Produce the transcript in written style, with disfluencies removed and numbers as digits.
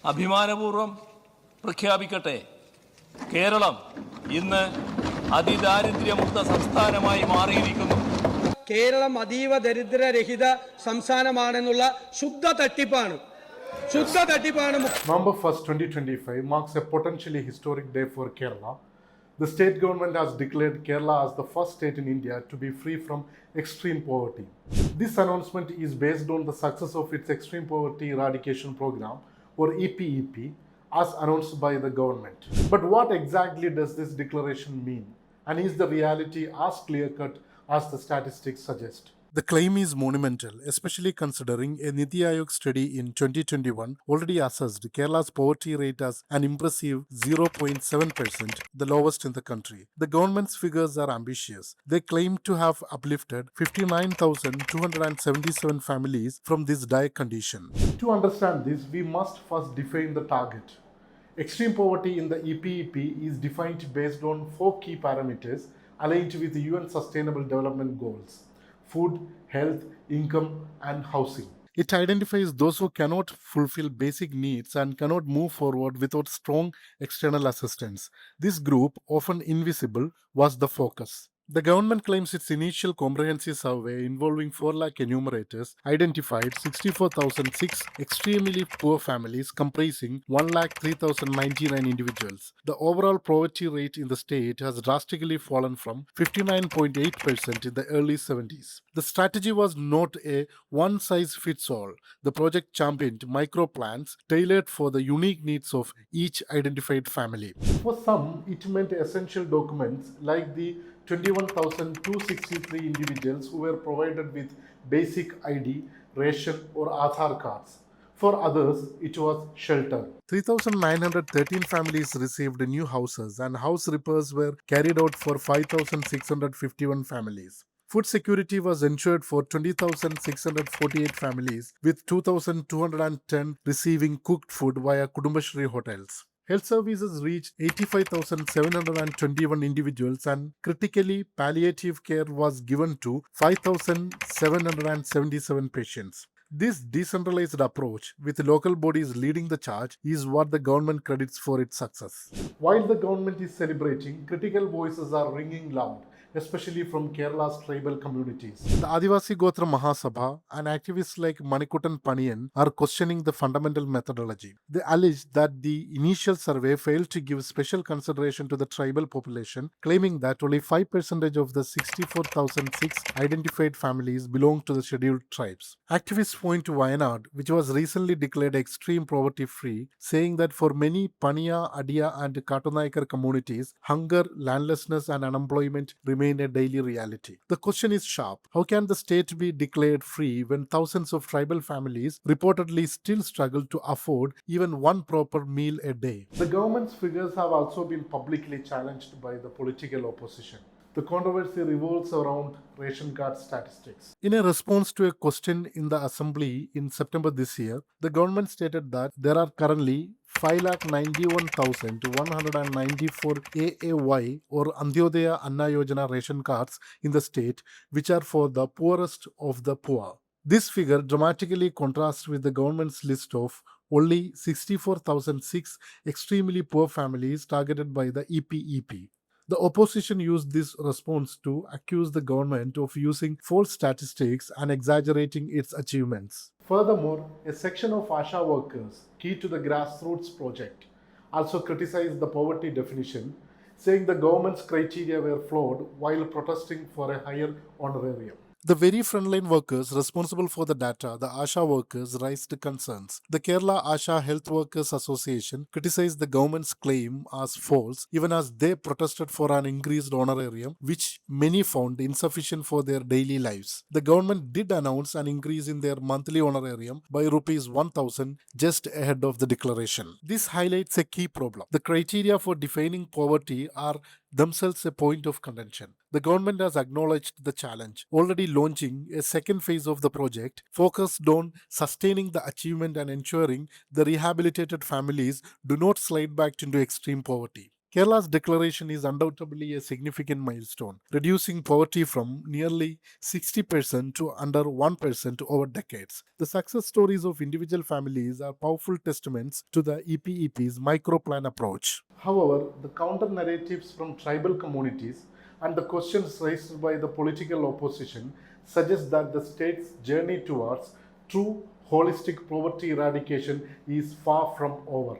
അഭിമാനപൂർവ്വം പ്രഖ്യാപിക്കട്ടെ, കേരളം ഇന്ന് അതിദാരിദ്ര്യമുക്ത സംസ്ഥാനമായി മാറിയിരിക്കുന്നു. കേരളം അതീവ ദരിദ്രരഹിത സംസ്ഥാനമാണെന്നുള്ള ശുദ്ധ തട്ടിപ്പാണ്. November 1st, 2025 marks a potentially historic day for Kerala. The state government has declared Kerala as the first state in India to be free from extreme poverty. This announcement is based on the success of its Extreme Poverty Eradication Programme, or EPEP, as announced by the government. But what exactly does this declaration mean? And is the reality as clear-cut as the statistics suggest? The claim is monumental, especially considering a Niti Aayog study in 2021 already assessed Kerala's poverty rate as an impressive 0.7%, the lowest in the country. The government's figures are ambitious. They claim to have uplifted 59,277 families from this dire condition. To understand this, we must first define the target. Extreme poverty in the EPEP is defined based on 4 key parameters aligned with the UN Sustainable Development Goals: food, health, income, and housing. It identifies those who cannot fulfill basic needs and cannot move forward without strong external assistance. This group, often invisible, was the focus. The government claims its initial comprehensive survey involving 4 lakh enumerators identified 64,006 extremely poor families comprising 1,03,099 individuals. The overall poverty rate in the state has drastically fallen from 59.8% in the early 70s. The strategy was not a one-size-fits-all. The project championed micro-plans tailored for the unique needs of each identified family. For some, it meant essential documents like the 21,263 individuals who were provided with basic ID, ration or Aadhaar cards. For others, it was shelter. 3,913 families received new houses and house repairs were carried out for 5,651 families. Food security was ensured for 20,648 families, with 2,210 receiving cooked food via Kudumbashri hotels. Health services reached 85,721 individuals and critically palliative care was given to 5,777 patients. This decentralized approach, with local bodies leading the charge, is what the government credits for its success. While the government is celebrating, critical voices are ringing loud, especially from Kerala's tribal communities. The Adivasi Gotra Mahasabha and activists like Manikuttan Paniyan are questioning the fundamental methodology. They allege that the initial survey failed to give special consideration to the tribal population, claiming that only 5% of the 64,006 identified families belong to the scheduled tribes. Activists point to Wayanad, which was recently declared extreme poverty free, saying that for many Paniya, Adia and Katunayakar communities, hunger, landlessness and unemployment remain a daily reality. The question is sharp. How can the state be declared free when thousands of tribal families reportedly still struggle to afford even one proper meal a day? The government's figures have also been publicly challenged by the political opposition. The controversy revolves around ration card statistics. In a response to a question in the assembly in September this year, the government stated that there are currently 5,91,194 AAY or Antyodaya Anna Yojana ration cards in the state, which are for the poorest of the poor. This figure dramatically contrasts with the government's list of only 64,006 extremely poor families targeted by the EPEP. The opposition used this response to accuse the government of using false statistics and exaggerating its achievements. Furthermore, a section of ASHA workers, key to the grassroots project, also criticized the poverty definition, saying the government's criteria were flawed while protesting for a higher honorarium. The very frontline workers responsible for the data, the ASHA workers, raised concerns. The Kerala ASHA Health Workers Association criticized the government's claim as false, even as they protested for an increased honorarium, which many found insufficient for their daily lives. The government did announce an increase in their monthly honorarium by rupees 1,000 just ahead of the declaration. This highlights a key problem. The criteria for defining poverty are themselves a point of contention. The government has acknowledged the challenge, already launching a second phase of the project focused on sustaining the achievement and ensuring the rehabilitated families do not slide back into extreme poverty. Kerala's declaration is undoubtedly a significant milestone, reducing poverty from nearly 60% to under 1% over decades. The success stories of individual families are powerful testaments to the EPEP's microplan approach. However, the counter narratives from tribal communities and the questions raised by the political opposition suggest that the state's journey towards true holistic poverty eradication is far from over.